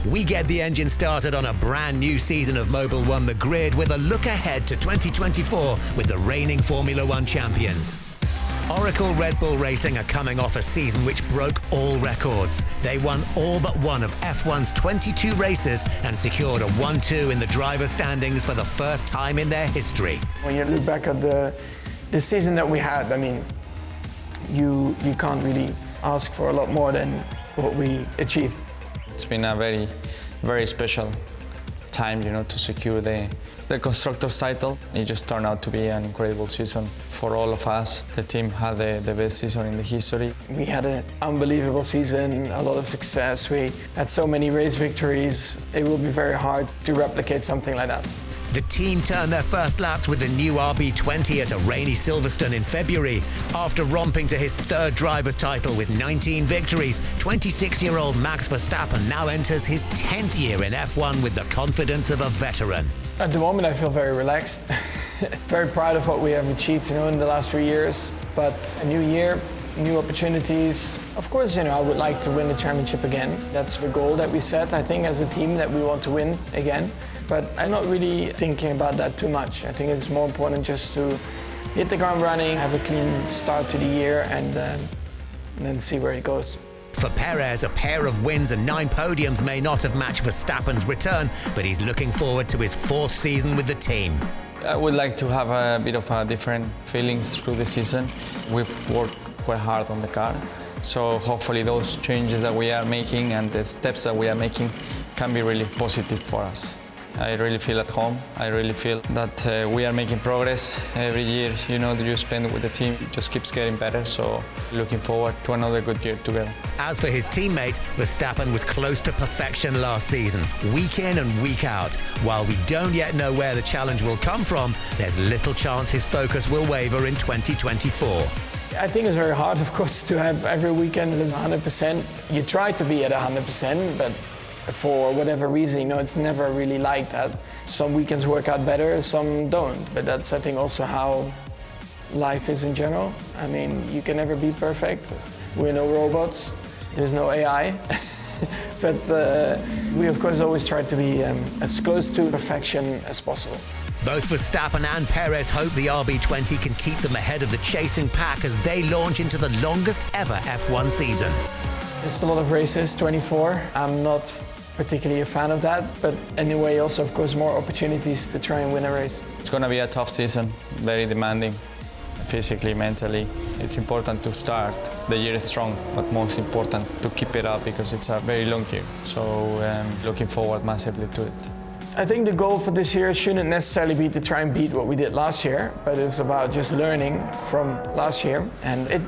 We get the engine started on a brand new season of Mobil One The Grid with a look ahead to 2024 with the reigning Formula One champions. Oracle Red Bull Racing are coming off a season which broke all records. They won all but one of F1's 22 races and secured a 1-2 in the driver standings for the first time in their history. When you look back at the season that we had, I mean, you can't really ask for a lot more than what we achieved. It's been a very, very special time, to secure the Constructors title. It just turned out to be an incredible season for all of us. The team had the best season in the history. We had an unbelievable season, a lot of success. We had so many race victories. It will be very hard to replicate something like that. The team turned their first laps with the new RB20 at a rainy Silverstone in February. After romping to his third driver's title with 19 victories, 26-year-old Max Verstappen now enters his 10th year in F1 with the confidence of a veteran. At the moment, I feel very relaxed, very proud of what we have achieved, in the last 3 years. But a new year, new opportunities. Of course, I would like to win the championship again. That's the goal that we set, I think, as a team, that we want to win again. But I'm not really thinking about that too much. I think it's more important just to hit the ground running, have a clean start to the year, and then see where it goes. For Perez, a pair of wins and 9 podiums may not have matched Verstappen's return, but he's looking forward to his 4th season with the team. I would like to have a bit of different feelings through the season. We've worked quite hard on the car, so hopefully those changes that we are making and the steps that we are making can be really positive for us. I really feel at home. I really feel that we are making progress every year. That you spend with the team, it just keeps getting better. So looking forward to another good year together. As for his teammate, Verstappen was close to perfection last season, week in and week out. While we don't yet know where the challenge will come from, there's little chance his focus will waver in 2024. I think it's very hard, of course, to have every weekend at 100%. You try to be at 100%, but for whatever reason, it's never really like that. Some weekends work out better, some don't. But that's, I think, also how life is in general. I mean, you can never be perfect. We're no robots. There's no AI. But we, of course, always try to be as close to perfection as possible. Both Verstappen and Perez hope the RB20 can keep them ahead of the chasing pack as they launch into the longest ever F1 season. It's a lot of races, 24. I'm not particularly a fan of that, but anyway, also, of course, more opportunities to try and win a race. It's going to be a tough season, very demanding, physically, mentally. It's important to start the year strong, but most important to keep it up because it's a very long year. So looking forward massively to it. I think the goal for this year shouldn't necessarily be to try and beat what we did last year, but it's about just learning from last year. And it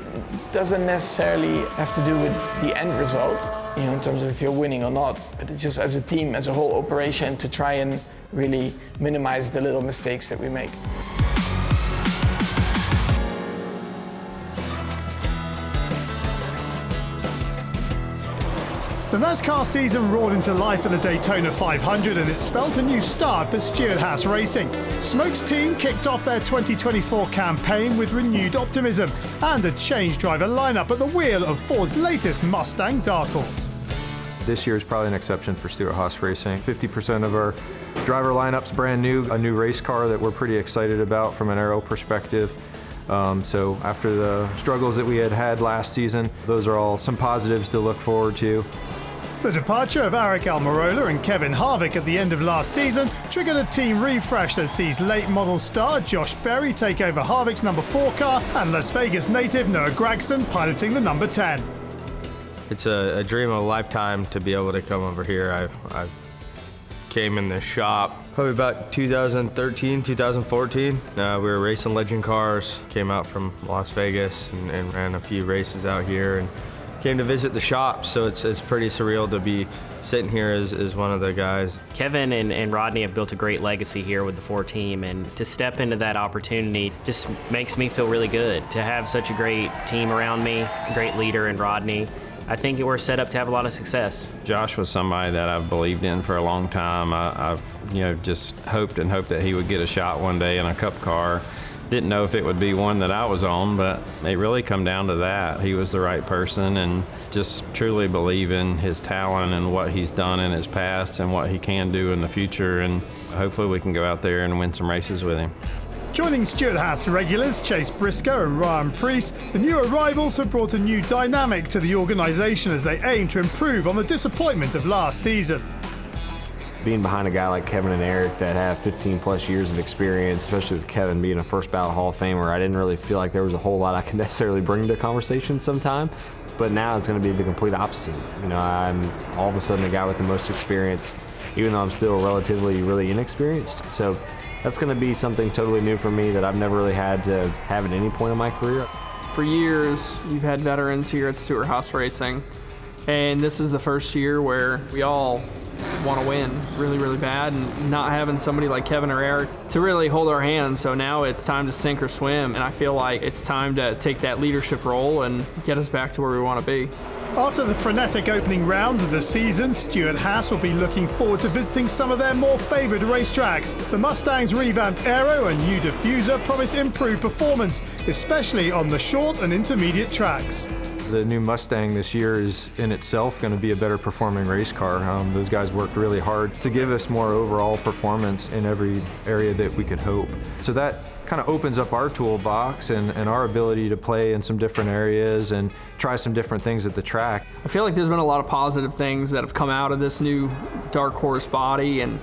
doesn't necessarily have to do with the end result, in terms of if you're winning or not, but it's just as a team, as a whole operation, to try and really minimize the little mistakes that we make. The NASCAR season roared into life at the Daytona 500 and it spelled a new start for Stewart-Haas Racing. Smoke's team kicked off their 2024 campaign with renewed optimism and a changed driver lineup at the wheel of Ford's latest Mustang dark horse. This year is probably an exception for Stewart-Haas Racing. 50% of our driver lineup's brand new, a new race car that we're pretty excited about from an aero perspective. So after the struggles that we had last season, those are all some positives to look forward to. The departure of Eric Almirola and Kevin Harvick at the end of last season triggered a team refresh that sees late model star Josh Berry take over Harvick's number 4 car and Las Vegas native Noah Gragson piloting the number 10. It's a dream of a lifetime to be able to come over here. I came in this shop probably about 2013, 2014. We were racing legend cars, came out from Las Vegas and ran a few races out here and came to visit the shop, so it's pretty surreal to be sitting here as one of the guys. Kevin and Rodney have built a great legacy here with the Ford team, and to step into that opportunity just makes me feel really good. To have such a great team around me, a great leader in Rodney, I think we're set up to have a lot of success. Josh was somebody that I've believed in for a long time. I've just hoped that he would get a shot one day in a Cup car. Didn't know if it would be one that I was on, but it really come down to that. He was the right person, and just truly believe in his talent and what he's done in his past and what he can do in the future, and hopefully we can go out there and win some races with him. Joining Stewart-Haas regulars Chase Briscoe and Ryan Preece, the new arrivals have brought a new dynamic to the organisation as they aim to improve on the disappointment of last season. Being behind a guy like Kevin and Eric that have 15 plus years of experience, especially with Kevin being a first ballot Hall of Famer, I didn't really feel like there was a whole lot I could necessarily bring to the conversation sometime. But now it's going to be the complete opposite. You know, I'm all of a sudden the guy with the most experience, even though I'm still relatively really inexperienced. So that's going to be something totally new for me that I've never really had to have at any point in my career. For years, you've had veterans here at Stewart-Haas Racing, and this is the first year where we all want to win really, really bad, and not having somebody like Kevin or Eric to really hold our hands. So now it's time to sink or swim, and I feel like it's time to take that leadership role and get us back to where we want to be. After the frenetic opening rounds of the season, Stewart-Haas will be looking forward to visiting some of their more favoured racetracks. The Mustang's revamped aero and new diffuser promise improved performance, especially on the short and intermediate tracks. The new Mustang this year is in itself going to be a better performing race car. Those guys worked really hard to give us more overall performance in every area that we could hope. So that kind of opens up our toolbox and our ability to play in some different areas and try some different things at the track. I feel like there's been a lot of positive things that have come out of this new dark horse body, and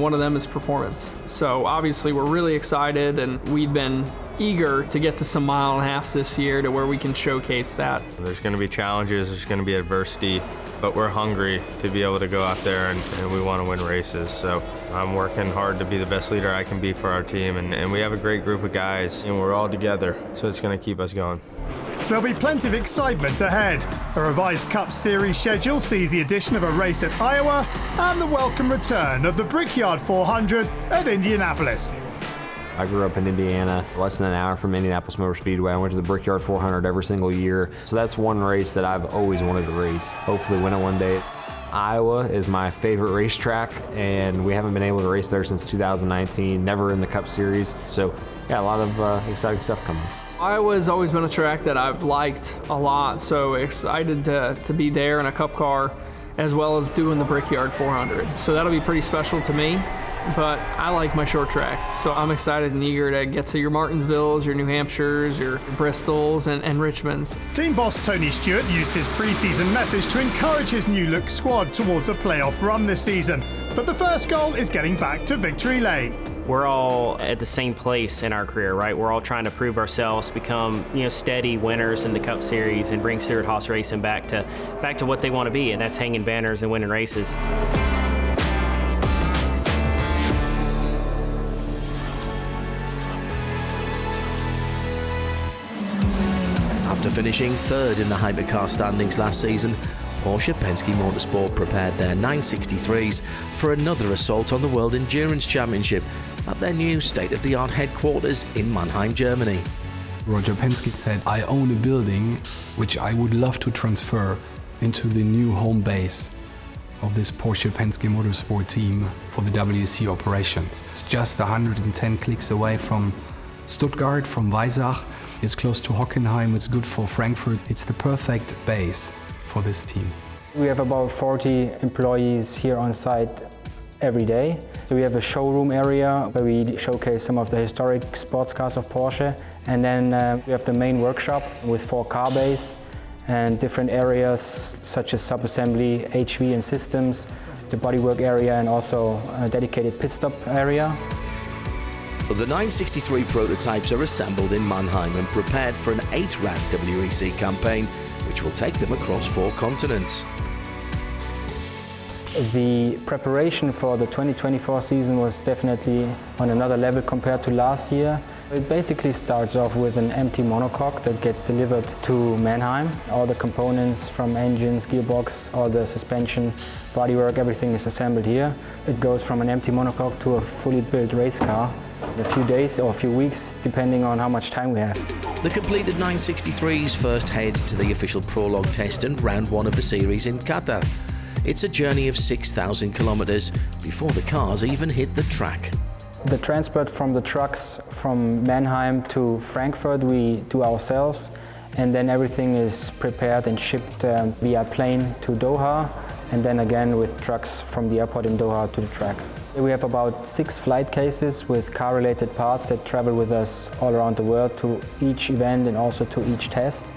one of them is performance. So obviously we're really excited, and we've been eager to get to some mile and a halves this year to where we can showcase that. There's going to be challenges, there's going to be adversity, but we're hungry to be able to go out there and we want to win races. So I'm working hard to be the best leader I can be for our team, and we have a great group of guys, and we're all together, so it's going to keep us going. There'll be plenty of excitement ahead. A revised Cup Series schedule sees the addition of a race at Iowa and the welcome return of the Brickyard 400 at Indianapolis. I grew up in Indiana, less than an hour from Indianapolis Motor Speedway. I went to the Brickyard 400 every single year. So that's one race that I've always wanted to race. Hopefully win it one day. Iowa is my favorite racetrack, and we haven't been able to race there since 2019, never in the Cup Series. So yeah, a lot of exciting stuff coming. Iowa's always been a track that I've liked a lot, so excited to be there in a Cup car, as well as doing the Brickyard 400. So that'll be pretty special to me, but I like my short tracks, so I'm excited and eager to get to your Martinsvilles, your New Hampshires, your Bristols, and Richmonds. Team boss Tony Stewart used his pre-season message to encourage his new look squad towards a playoff run this season, but the first goal is getting back to victory lane. We're all at the same place in our career, right? We're all trying to prove ourselves, become, steady winners in the Cup Series, and bring Stewart-Haas Racing back to what they want to be, and that's hanging banners and winning races. After finishing third in the hypercar standings last season, Porsche Penske Motorsport prepared their 963s for another assault on the World Endurance Championship at their new state-of-the-art headquarters in Mannheim, Germany. Roger Penske said, I own a building which I would love to transfer into the new home base of this Porsche Penske Motorsport team for the WEC operations. It's just 110 clicks away from Stuttgart, from Weissach. It's close to Hockenheim, it's good for Frankfurt. It's the perfect base for this team. We have about 40 employees here on site every day. So we have a showroom area where we showcase some of the historic sports cars of Porsche. And then we have the main workshop with 4 car bays and different areas such as sub-assembly, HV and systems, the bodywork area, and also a dedicated pit stop area. The 963 prototypes are assembled in Mannheim and prepared for an 8-rack WEC campaign, which will take them across 4 continents. The preparation for the 2024 season was definitely on another level compared to last year. It basically starts off with an empty monocoque that gets delivered to Mannheim. All the components from engines, gearbox, all the suspension, bodywork, everything is assembled here. It goes from an empty monocoque to a fully built race car in a few days or a few weeks, depending on how much time we have. The completed 963s first head to the official prologue test and round 1 of the series in Qatar. It's a journey of 6,000 kilometres before the cars even hit the track. The transport from the trucks from Mannheim to Frankfurt we do ourselves, and then everything is prepared and shipped via plane to Doha, and then again with trucks from the airport in Doha to the track. We have about 6 flight cases with car-related parts that travel with us all around the world to each event and also to each test.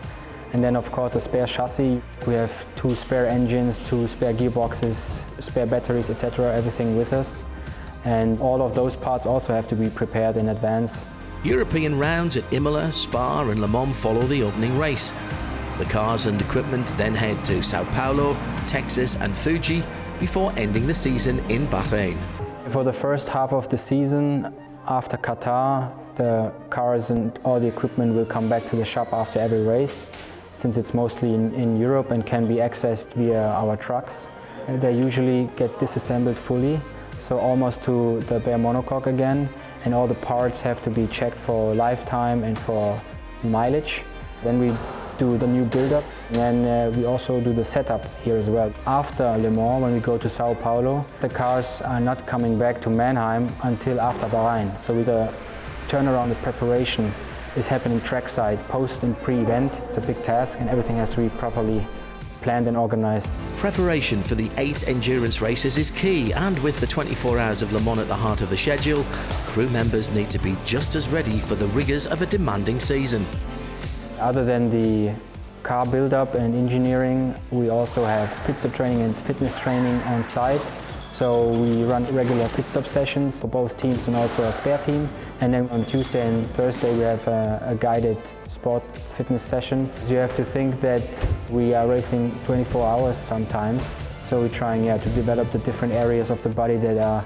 And then of course a spare chassis. We have 2 spare engines, 2 spare gearboxes, spare batteries, etc., everything with us. And all of those parts also have to be prepared in advance. European rounds at Imola, Spa and Le Mans follow the opening race. The cars and equipment then head to Sao Paulo, Texas and Fuji before ending the season in Bahrain. For the first half of the season, after Qatar, the cars and all the equipment will come back to the shop after every race, since it's mostly in Europe and can be accessed via our trucks. They usually get disassembled fully, so almost to the bare monocoque again, and all the parts have to be checked for lifetime and for mileage. Then we do the new build-up, and then we also do the setup here as well. After Le Mans, when we go to Sao Paulo, the cars are not coming back to Mannheim until after Bahrain. So with the turnaround, the preparation is happening trackside, post and pre-event. It's a big task and everything has to be properly planned and organized. Preparation for the 8 endurance races is key, and with the 24 hours of Le Mans at the heart of the schedule, crew members need to be just as ready for the rigours of a demanding season. Other than the car build-up and engineering, we also have pit stop training and fitness training on site. So we run regular pit stop sessions for both teams and also a spare team. And then on Tuesday and Thursday we have a guided sport fitness session. So you have to think that we are racing 24 hours sometimes. So we're trying to develop the different areas of the body that are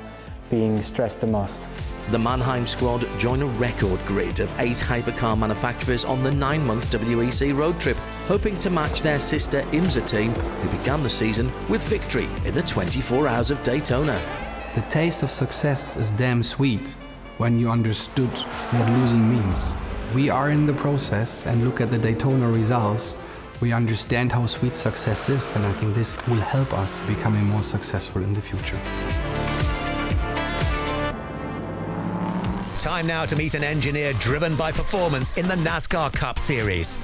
being stressed the most. The Mannheim squad join a record grid of 8 hypercar manufacturers on the 9-month WEC road trip, hoping to match their sister IMSA team, who began the season with victory in the 24 hours of Daytona. The taste of success is damn sweet when you understood what losing means. We are in the process and look at the Daytona results. We understand how sweet success is, and I think this will help us becoming more successful in the future. Time now to meet an engineer driven by performance in the NASCAR Cup Series.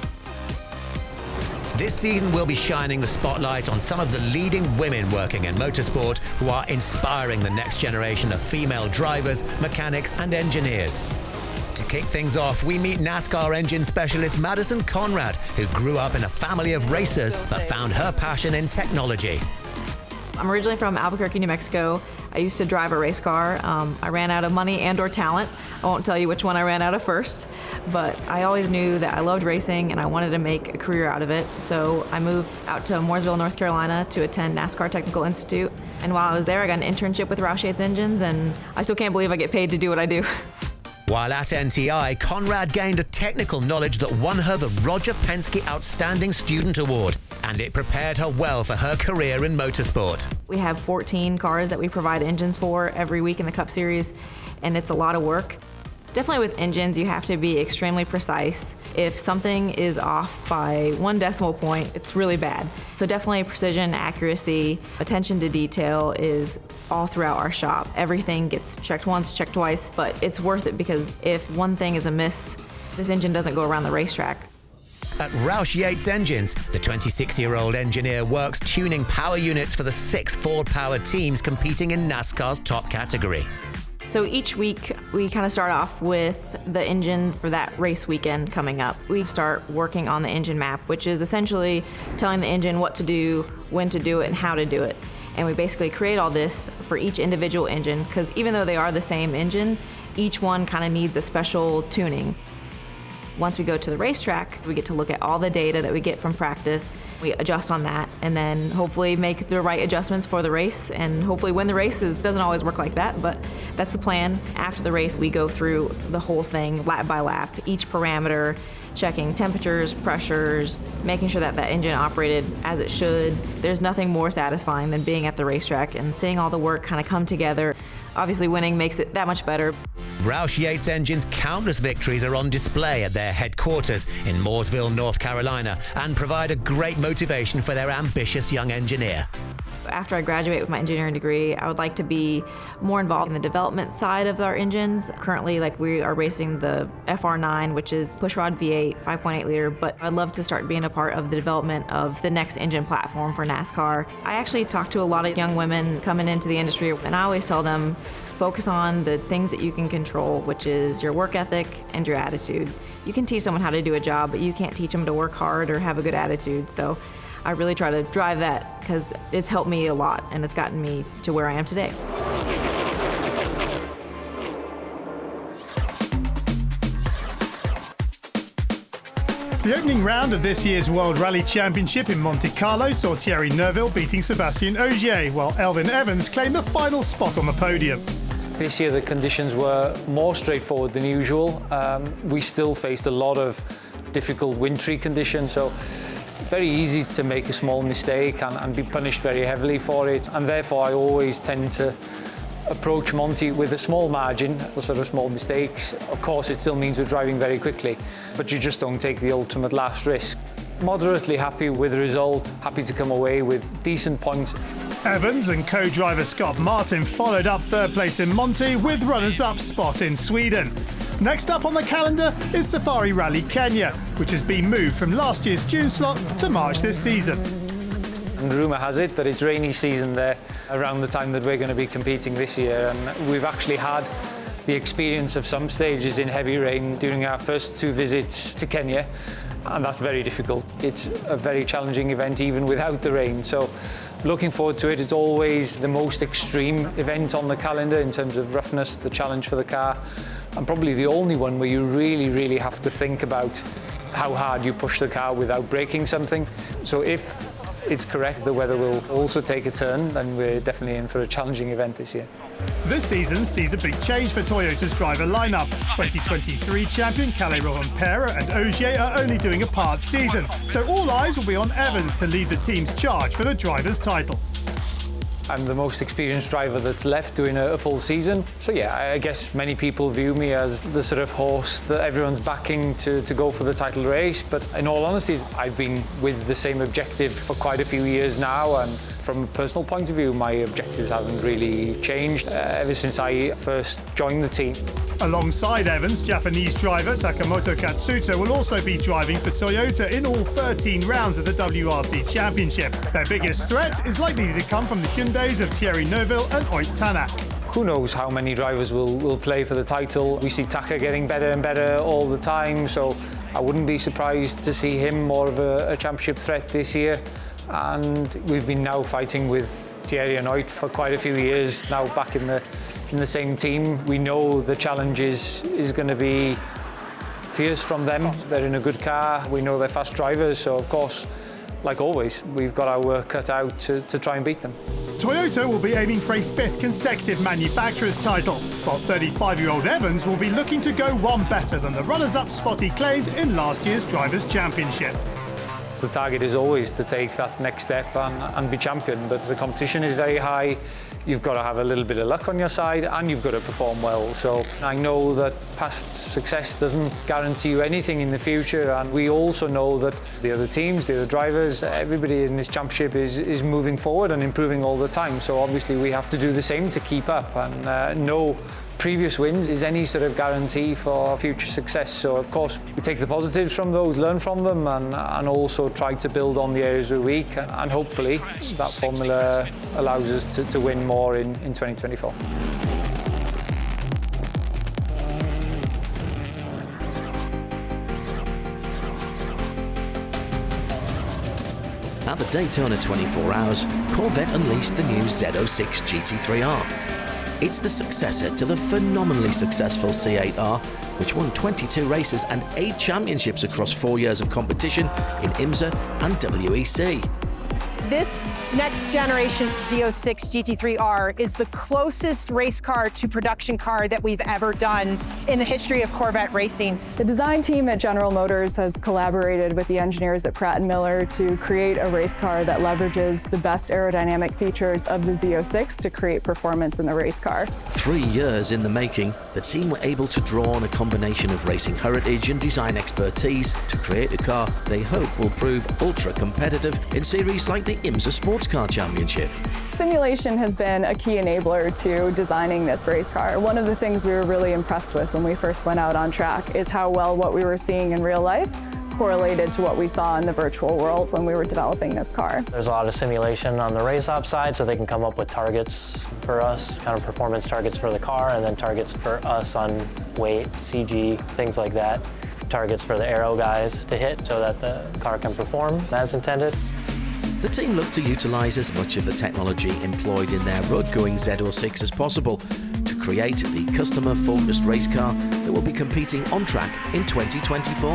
This season we'll be shining the spotlight on some of the leading women working in motorsport who are inspiring the next generation of female drivers, mechanics and engineers. To kick things off, we meet NASCAR engine specialist Madison Conrad, who grew up in a family of racers but found her passion in technology. I'm originally from Albuquerque, New Mexico. I used to drive a race car. I ran out of money and or talent. I won't tell you which one I ran out of first, but I always knew that I loved racing and I wanted to make a career out of it. So I moved out to Mooresville, North Carolina to attend NASCAR Technical Institute. And while I was there, I got an internship with Roush Yates Engines, and I still can't believe I get paid to do what I do. While at NTI, Conrad gained a technical knowledge that won her the Roger Penske Outstanding Student Award, and it prepared her well for her career in motorsport. We have 14 cars that we provide engines for every week in the Cup Series, and it's a lot of work. Definitely with engines, you have to be extremely precise. If something is off by 1 decimal point, it's really bad. So definitely precision, accuracy, attention to detail is all throughout our shop. Everything gets checked once, checked twice, but it's worth it because if one thing is amiss, this engine doesn't go around the racetrack. At Roush Yates Engines, the 26-year-old engineer works tuning power units for the 6 Ford-powered teams competing in NASCAR's top category. So each week we kind of start off with the engines for that race weekend coming up. We start working on the engine map, which is essentially telling the engine what to do, when to do it, and how to do it. And we basically create all this for each individual engine, because even though they are the same engine, each one kind of needs a special tuning. Once we go to the racetrack, we get to look at all the data that we get from practice. We adjust on that and then hopefully make the right adjustments for the race and hopefully win the race. It doesn't always work like that, but that's the plan. After the race, we go through the whole thing lap by lap, each parameter, checking temperatures, pressures, making sure that that engine operated as it should. There's nothing more satisfying than being at the racetrack and seeing all the work kind of come together. Obviously, winning makes it that much better. Roush Yates Engines' countless victories are on display at their headquarters in Mooresville, North Carolina, and provide a great motivation for their ambitious young engineer. After I graduate with my engineering degree, I would like to be more involved in the development side of our engines. Currently, we are racing the FR9, which is pushrod V8, 5.8 liter, but I'd love to start being a part of the development of the next engine platform for NASCAR. I actually talk to a lot of young women coming into the industry, and I always tell them, focus on the things that you can control, which is your work ethic and your attitude. You can teach someone how to do a job, but you can't teach them to work hard or have a good attitude. So I really try to drive that because it's helped me a lot and it's gotten me to where I am today. The opening round of this year's World Rally Championship in Monte Carlo saw Thierry Neuville beating Sébastien Ogier, while Elfyn Evans claimed the final spot on the podium. This year the conditions were more straightforward than usual. We still faced a lot of difficult wintry conditions, so very easy to make a small mistake and be punished very heavily for it. And therefore I always tend to approach Monty with a small margin, sort of small mistakes. Of course it still means we're driving very quickly, but you just don't take the ultimate last risk. Moderately happy with the result, happy to come away with decent points. Evans and co-driver Scott Martin followed up third place in Monte with runners-up spot in Sweden. Next up on the calendar is Safari Rally Kenya, which has been moved from last year's June slot to March this season. And rumour has it that it's rainy season there around the time that we're going to be competing this year, and we've actually had the experience of some stages in heavy rain during our first 2 visits to Kenya, and that's very difficult. It's a very challenging event even without the rain, so looking forward to it. It's always the most extreme event on the calendar in terms of roughness, the challenge for the car, and probably the only one where you really have to think about how hard you push the car without breaking something. So if it's correct the weather will also take a turn, then we're definitely in for a challenging event this year. This season sees a big change for Toyota's driver lineup. 2023 champion Kalle Rovanperä and Ogier are only doing a part season, so all eyes will be on Evans to lead the team's charge for the driver's title. I'm the most experienced driver that's left doing a full season. So yeah, I guess many people view me as the sort of horse that everyone's backing to go for the title race. But in all honesty, I've been with the same objective for quite a few years now. And from a personal point of view, my objectives haven't really changed ever since I first joined the team. Alongside Evans, Japanese driver Takamoto Katsuta will also be driving for Toyota in all 13 rounds of the WRC Championship. Their biggest threat is likely to come from the Hyundais of Thierry Neuville and Oyt Tanak. Who knows how many drivers will play for the title. We see Taka getting better and better all the time, so I wouldn't be surprised to see him more of a championship threat this year. And we've been now fighting with Thierry and Oyt for quite a few years now, back in the same team. We know the challenge is going to be fierce from them. They're in a good car. We know they're fast drivers, so of course, like always, we've got our work cut out to try and beat them. Toyota will be aiming for a 5th consecutive manufacturer's title, while 35-year-old Evans will be looking to go one better than the runners-up spot he claimed in last year's Drivers' Championship. The target is always to take that next step and be champion, but the competition is very high. You've got to have a little bit of luck on your side and you've got to perform well. So I know that past success doesn't guarantee you anything in the future, and we also know that the other teams, the other drivers, everybody in this championship is moving forward and improving all the time. So obviously we have to do the same to keep up, and no previous wins is any sort of guarantee for future success. So of course we take the positives from those, learn from them, and also try to build on the areas we're weak, and hopefully that formula allows us to win more in 2024. At the Daytona 24 Hours, Corvette unleashed the new Z06 GT3.R. It's the successor to the phenomenally successful C8R, which won 22 races and 8 championships across 4 years of competition in IMSA and WEC. This next generation Z06 GT3R is the closest race car to production car that we've ever done in the history of Corvette racing. The design team at General Motors has collaborated with the engineers at Pratt & Miller to create a race car that leverages the best aerodynamic features of the Z06 to create performance in the race car. 3 years in the making, the team were able to draw on a combination of racing heritage and design expertise to create a car they hope will prove ultra competitive in series like the the IMSA Sports Car Championship. Simulation has been a key enabler to designing this race car. One of the things we were really impressed with when we first went out on track is how well what we were seeing in real life correlated to what we saw in the virtual world when we were developing this car. There's a lot of simulation on the race op side, so they can come up with targets for us, kind of performance targets for the car, and then targets for us on weight, CG, things like that. Targets for the aero guys to hit so that the car can perform as intended. The team looked to utilise as much of the technology employed in their road-going Z06 as possible to create the customer-focused race car that will be competing on track in 2024.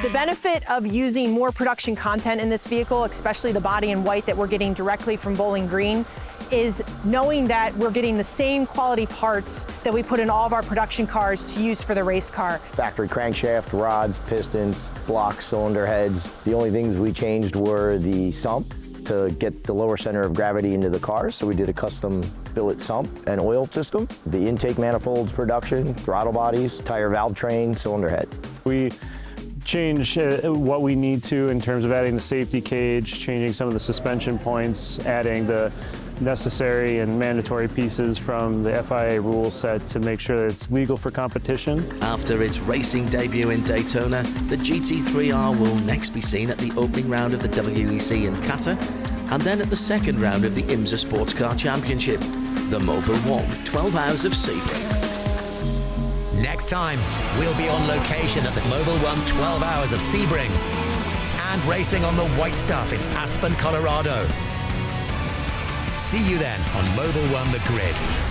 The benefit of using more production content in this vehicle, especially the body in white that we're getting directly from Bowling Green, is knowing that we're getting the same quality parts that we put in all of our production cars to use for the race car. Factory crankshaft, rods, pistons, blocks, cylinder heads. The only things we changed were the sump to get the lower center of gravity into the car, so we did a custom billet sump and oil system. The intake manifolds production, throttle bodies, tire valve train, cylinder head. We change what we need to in terms of adding the safety cage, changing some of the suspension points, adding the necessary and mandatory pieces from the FIA rule set to make sure that it's legal for competition. After its racing debut in Daytona, the GT3R will next be seen at the opening round of the WEC in Qatar, and then at the second round of the IMSA Sports Car Championship, the Mobil 1 12 Hours of Sebring. Next time, we'll be on location at the Mobil 1 12 Hours of Sebring and racing on the white stuff in Aspen, Colorado. See you then on Mobil 1 The Grid.